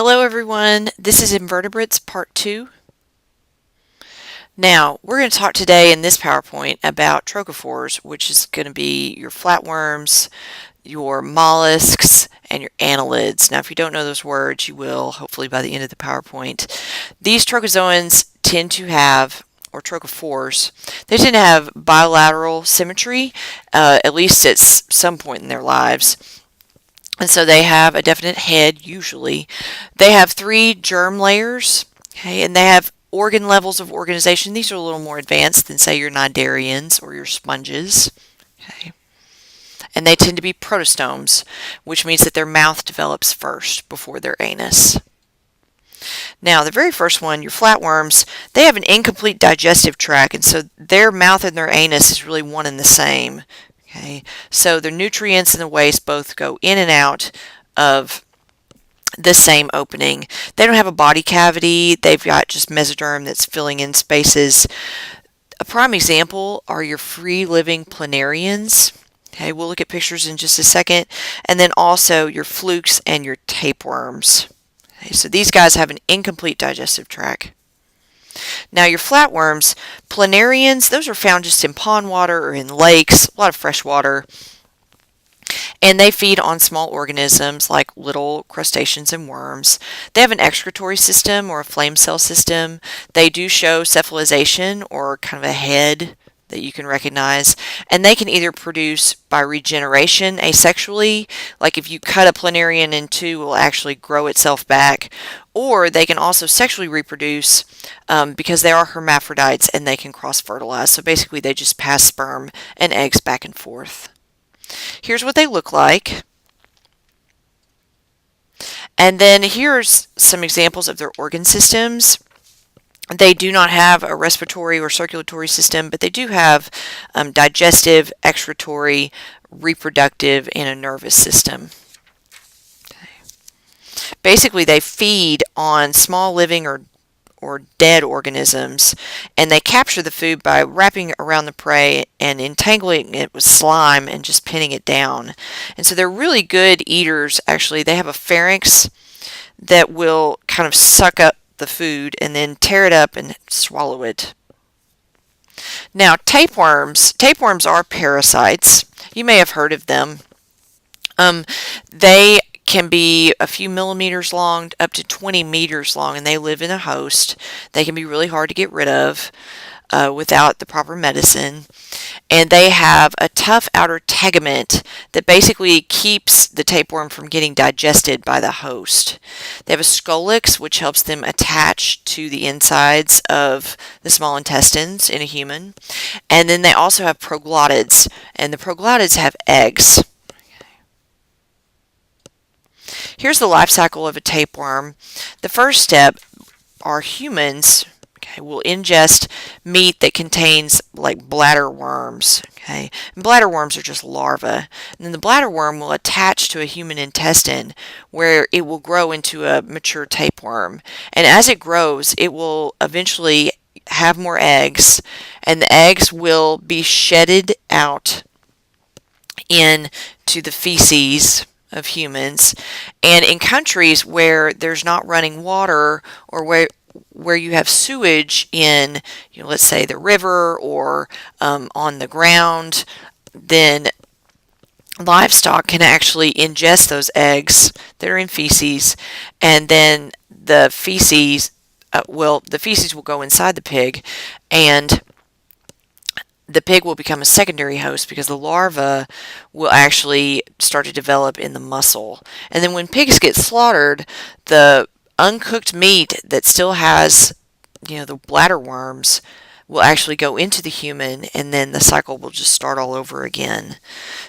Hello everyone, this is Invertebrates Part 2. Now, we're going to talk today in this PowerPoint about trochophores, which is going to be your flatworms, your mollusks, and your annelids. Now, if you don't know those words, you will hopefully by the end of the PowerPoint. These trochozoans tend to have, or trochophores, they tend to have bilateral symmetry, at least at some point in their lives. And so they have a definite head, usually. They have 3 germ layers, okay, and they have organ levels of organization. These are a little more advanced than, say, your cnidarians or your sponges. Okay. And they tend to be protostomes, which means that their mouth develops first before their anus. Now, the very first one, your flatworms, they have an incomplete digestive tract, and so their mouth and their anus is really one and the same. Okay, so the nutrients and the waste both go in and out of the same opening. They don't have a body cavity. They've got just mesoderm that's filling in spaces. A prime example are your free-living planarians. Okay, we'll look at pictures in just a second. And then also your flukes and your tapeworms. Okay, so these guys have an incomplete digestive tract. Now your flatworms, planarians, those are found just in pond water or in lakes, a lot of fresh water. And they feed on small organisms like little crustaceans and worms. They have an excretory system or a flame cell system. They do show cephalization or kind of a head that you can recognize. And they can either produce by regeneration asexually, like if you cut a planarian in two, it will actually grow itself back. Or they can also sexually reproduce because they are hermaphrodites and they can cross-fertilize. So basically they just pass sperm and eggs back and forth. Here's what they look like. And then here's some examples of their organ systems. They do not have a respiratory or circulatory system, but they do have digestive, excretory, reproductive, and a nervous system. Okay. Basically, they feed on small living or dead organisms, and they capture the food by wrapping it around the prey and entangling it with slime and just pinning it down. And so they're really good eaters, actually. They have a pharynx that will kind of suck up the food and then tear it up and swallow it. Now, tapeworms are parasites. You may have heard of them. They can be a few millimeters long up to 20 meters long, and they live in a host. They can be really hard to get rid of without the proper medicine. And they have a tough outer tegument that basically keeps the tapeworm from getting digested by the host. They have a scolex, which helps them attach to the insides of the small intestines in a human. And then they also have proglottids, and the proglottids have eggs. Here's the life cycle of a tapeworm. The first step are humans will ingest meat that contains like bladder worms. Okay, and bladder worms are just larvae. And then the bladder worm will attach to a human intestine where it will grow into a mature tapeworm. And as it grows, it will eventually have more eggs, and the eggs will be shedded out into the feces of humans. And in countries where there's not running water or where you have sewage in, let's say the river or on the ground, then livestock can actually ingest those eggs that are in feces, and then the feces will go inside the pig, and the pig will become a secondary host because the larva will actually start to develop in the muscle. And then when pigs get slaughtered, the uncooked meat that still has, the bladder worms will actually go into the human, and then the cycle will just start all over again.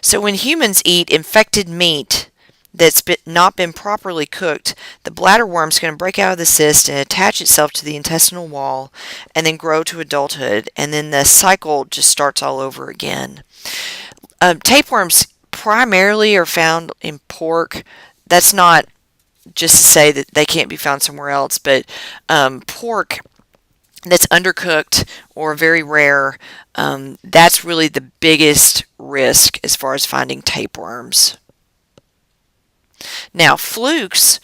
So when humans eat infected meat that's not been properly cooked, the bladder worm is going to break out of the cyst and attach itself to the intestinal wall and then grow to adulthood, and then the cycle just starts all over again. Tapeworms primarily are found in pork. That's not just to say that they can't be found somewhere else, but pork that's undercooked or very rare, that's really the biggest risk as far as finding tapeworms. Now, flukes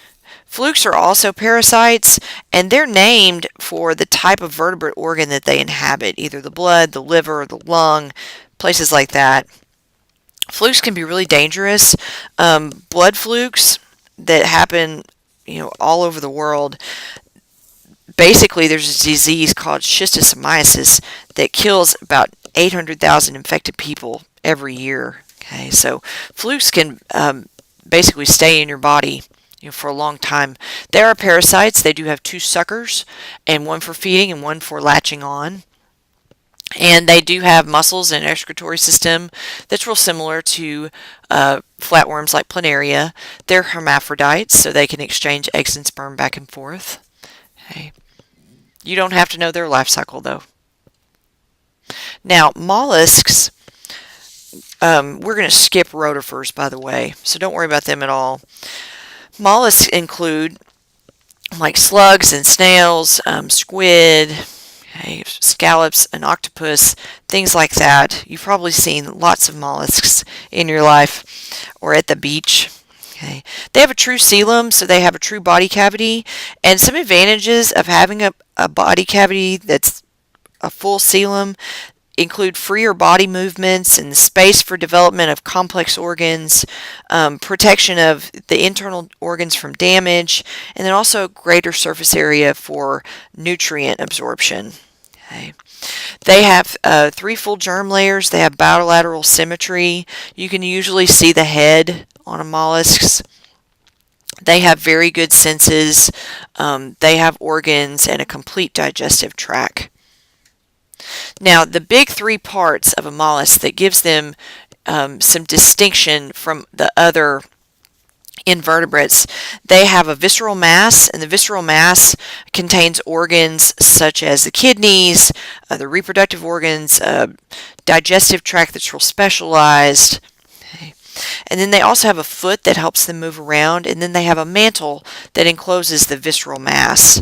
Flukes are also parasites, and they're named for the type of vertebrate organ that they inhabit, either the blood, the liver, the lung, places like that. Flukes can be really dangerous. Blood flukes that happen, all over the world. Basically, there's a disease called schistosomiasis that kills about 800,000 infected people every year. Okay, so flukes can basically stay in your body, for a long time. There are parasites. They do have two suckers, and one for feeding and one for latching on. And they do have muscles and excretory system that's real similar to flatworms like planaria. They're hermaphrodites, so they can exchange eggs and sperm back and forth. Okay. You don't have to know their life cycle, though. Now, mollusks, we're going to skip rotifers, by the way, so don't worry about them at all. Mollusks include like slugs and snails, squid, okay, scallops, and octopus, things like that. You've probably seen lots of mollusks in your life or at the beach. Okay. They have a true coelom, so they have a true body cavity, and some advantages of having a body cavity that's a full coelom include freer body movements and the space for development of complex organs, protection of the internal organs from damage, and then also greater surface area for nutrient absorption. Okay. They have 3 full germ layers. They have bilateral symmetry. You can usually see the head on a mollusk. They have very good senses. They have organs and a complete digestive tract. Now, the big 3 parts of a mollusk that gives them some distinction from the other invertebrates, they have a visceral mass, and the visceral mass contains organs such as the kidneys, the reproductive organs, digestive tract that's real specialized. Okay. And then they also have a foot that helps them move around, and then they have a mantle that encloses the visceral mass.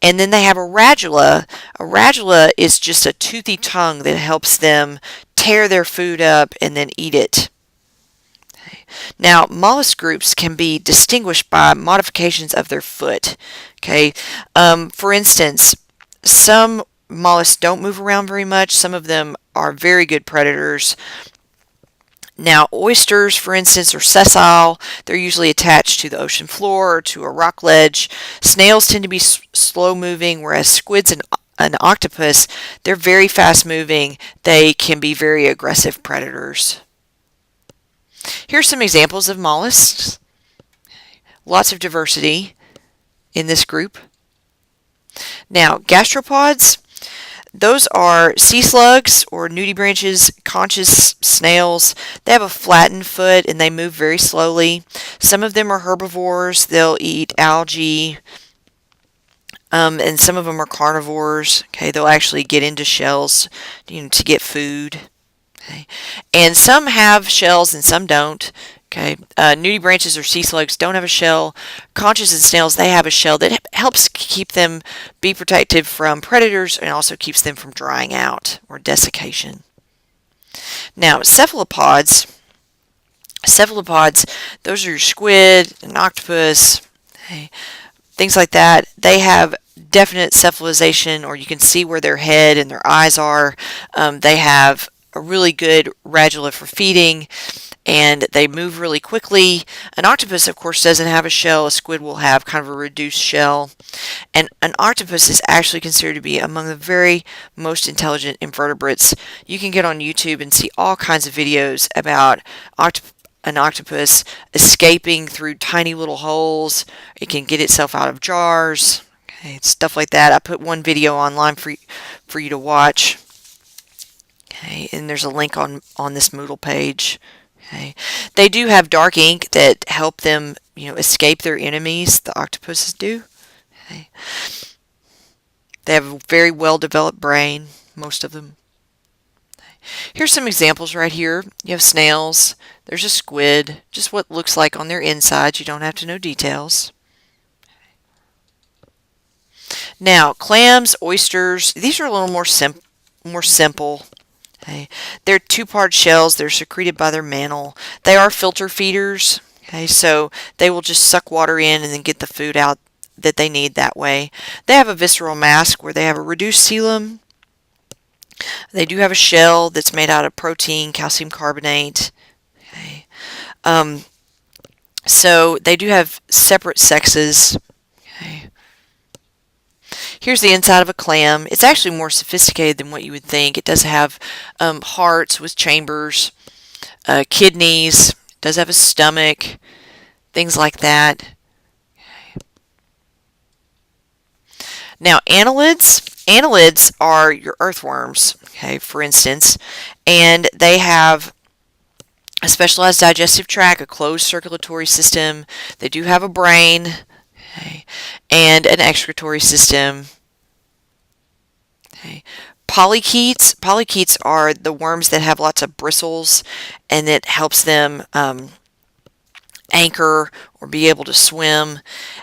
And then they have a radula. A radula is just a toothy tongue that helps them tear their food up and then eat it. Okay. Now, mollusk groups can be distinguished by modifications of their foot. Okay. For instance, some mollusks don't move around very much. Some of them are very good predators. Now, oysters, for instance, are sessile. They're usually attached to the ocean floor or to a rock ledge. Snails tend to be slow-moving, whereas squids and octopus, they're very fast-moving. They can be very aggressive predators. Here's some examples of mollusks. Lots of diversity in this group. Now, gastropods. Those are sea slugs or nudibranches, conchs, snails. They have a flattened foot and they move very slowly. Some of them are herbivores. They'll eat algae. And some of them are carnivores. Okay, they'll actually get into shells, to get food. Okay, and some have shells and some don't. Okay, nudibranches or sea slugs don't have a shell. Conchs and snails, they have a shell that helps keep them be protected from predators and also keeps them from drying out or desiccation. Now, cephalopods, those are your squid and octopus, okay, things like that. They have definite cephalization, or you can see where their head and their eyes are. They have a really good radula for feeding, and they move really quickly. An octopus, of course, doesn't have a shell. A squid will have kind of a reduced shell. And an octopus is actually considered to be among the very most intelligent invertebrates. You can get on YouTube and see all kinds of videos about an octopus escaping through tiny little holes. It can get itself out of jars. Okay, stuff like that. I put one video online for you to watch. Okay, and there's a link on this Moodle page. Okay. They do have dark ink that help them, escape their enemies. The octopuses do. Okay. They have a very well-developed brain, most of them. Okay. Here's some examples right here. You have snails. There's a squid. Just what it looks like on their insides. You don't have to know details. Now, clams, oysters. These are a little more simple. Okay. They're 2-part shells. They're secreted by their mantle. They are filter feeders. Okay, so they will just suck water in and then get the food out that they need that way. They have a visceral mask where they have a reduced coelom. They do have a shell that's made out of protein, calcium carbonate. Okay. Um, so they do have separate sexes. Okay. Here's the inside of a clam. It's actually more sophisticated than what you would think. It does have hearts with chambers, kidneys, it does have a stomach, things like that. Now, annelids are your earthworms, okay, for instance, and they have a specialized digestive tract, a closed circulatory system. They do have a brain, okay, and an excretory system. Okay. Polychaetes are the worms that have lots of bristles, and it helps them anchor or be able to swim.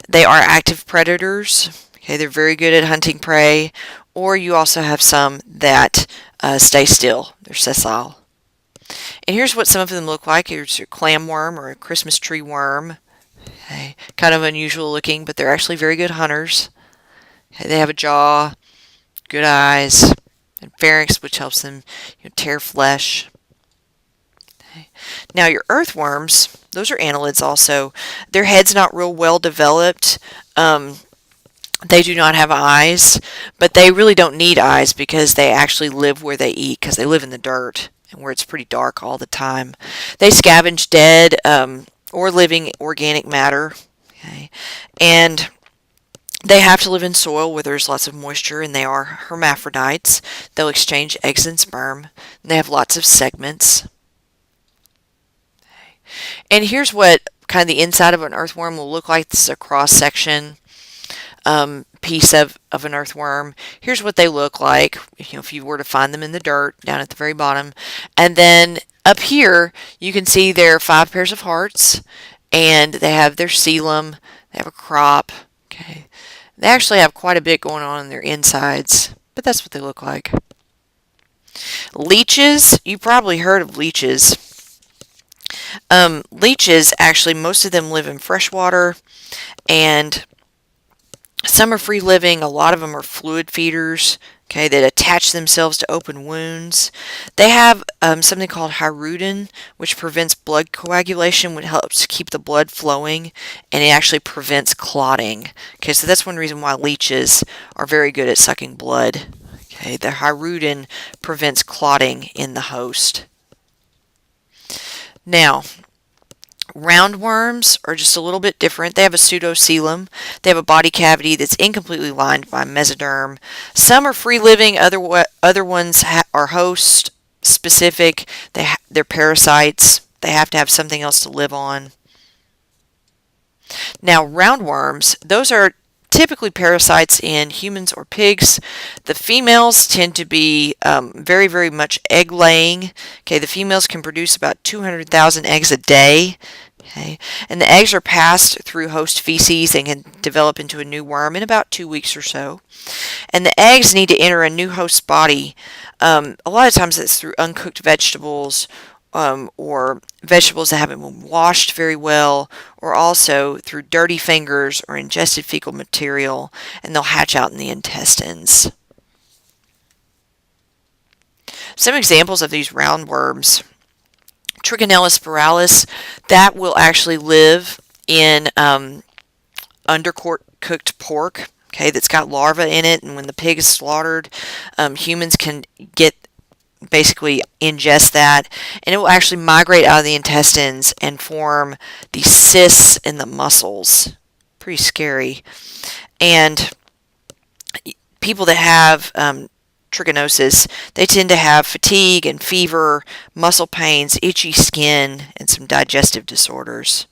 They are active predators. Okay, they're very good at hunting prey. Or you also have some that stay still. They're sessile. And here's what some of them look like. Here's your clam worm or a Christmas tree worm. Okay, kind of unusual looking, but they're actually very good hunters. Okay, they have a jaw, good eyes, and pharynx, which helps them tear flesh. Okay. Now your earthworms, those are annelids also. Their head's not real well developed. They do not have eyes, but they really don't need eyes because they actually live where they eat, because they live in the dirt and where it's pretty dark all the time. They scavenge dead or living organic matter. Okay. And they have to live in soil where there's lots of moisture, and they are hermaphrodites. They'll exchange eggs and sperm. And they have lots of segments. Okay. And here's what kind of the inside of an earthworm will look like. This is a cross-section piece of an earthworm. Here's what they look like, if you were to find them in the dirt down at the very bottom. And then up here, you can see there are 5 pairs of hearts, and they have their coelom, they have a crop. Okay. They actually have quite a bit going on in their insides, but that's what they look like. Leeches, you probably heard of leeches. Leeches, actually, most of them live in freshwater, and some are free living. A lot of them are fluid feeders, okay, that attach themselves to open wounds. They have something called hirudin, which prevents blood coagulation, which helps keep the blood flowing, and it actually prevents clotting. Okay, so that's one reason why leeches are very good at sucking blood. Okay, the hirudin prevents clotting in the host. Now, roundworms are just a little bit different. They have a pseudocoelom. They have a body cavity that's incompletely lined by mesoderm. Some are free-living. Other ones are host-specific. They're parasites. They have to have something else to live on. Now, roundworms, those are typically parasites in humans or pigs. The females tend to be very, very much egg-laying. Okay, the females can produce about 200,000 eggs a day. Okay, and the eggs are passed through host feces and can develop into a new worm in about 2 weeks or so. And the eggs need to enter a new host's body. A lot of times it's through uncooked vegetables, or vegetables that haven't been washed very well, or also through dirty fingers or ingested fecal material, and they'll hatch out in the intestines. Some examples of these roundworms: Trichinella spiralis, that will actually live in undercooked pork, okay, that's got larvae in it, and when the pig is slaughtered, humans can basically ingest that, and it will actually migrate out of the intestines and form these cysts in the muscles. Pretty scary. And people that have trichinosis, they tend to have fatigue and fever, muscle pains, itchy skin, and some digestive disorders.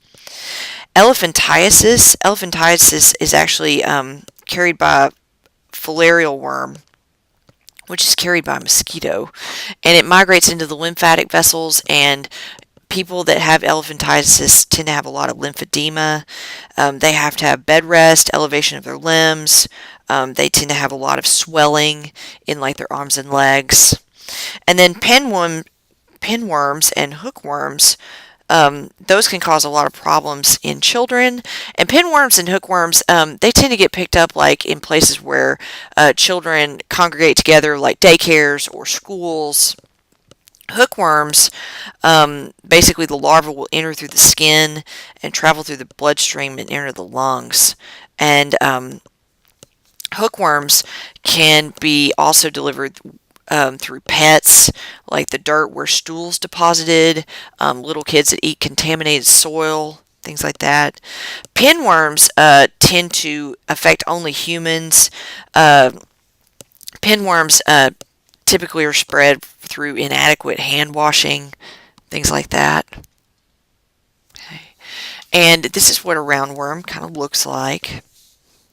Elephantiasis is actually carried by a filarial worm, which is carried by a mosquito, and it migrates into the lymphatic vessels, and people that have elephantiasis tend to have a lot of lymphedema. They have to have bed rest, elevation of their limbs. They tend to have a lot of swelling in like their arms and legs. And then pinworms and hookworms, those can cause a lot of problems in children. And pinworms and hookworms, they tend to get picked up like in places where children congregate together, like daycares or schools. Hookworms, basically the larva will enter through the skin and travel through the bloodstream and enter the lungs. And hookworms can be also delivered through pets, like the dirt where stools deposited, little kids that eat contaminated soil, things like that. Pinworms tend to affect only humans. Pinworms typically are spread through inadequate hand washing, things like that. Okay. And this is what a roundworm kind of looks like.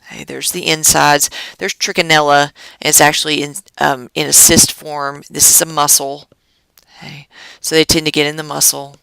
Okay, there's the insides. There's trichinella, and it's actually in a cyst form. This is a muscle. Okay, so they tend to get in the muscle.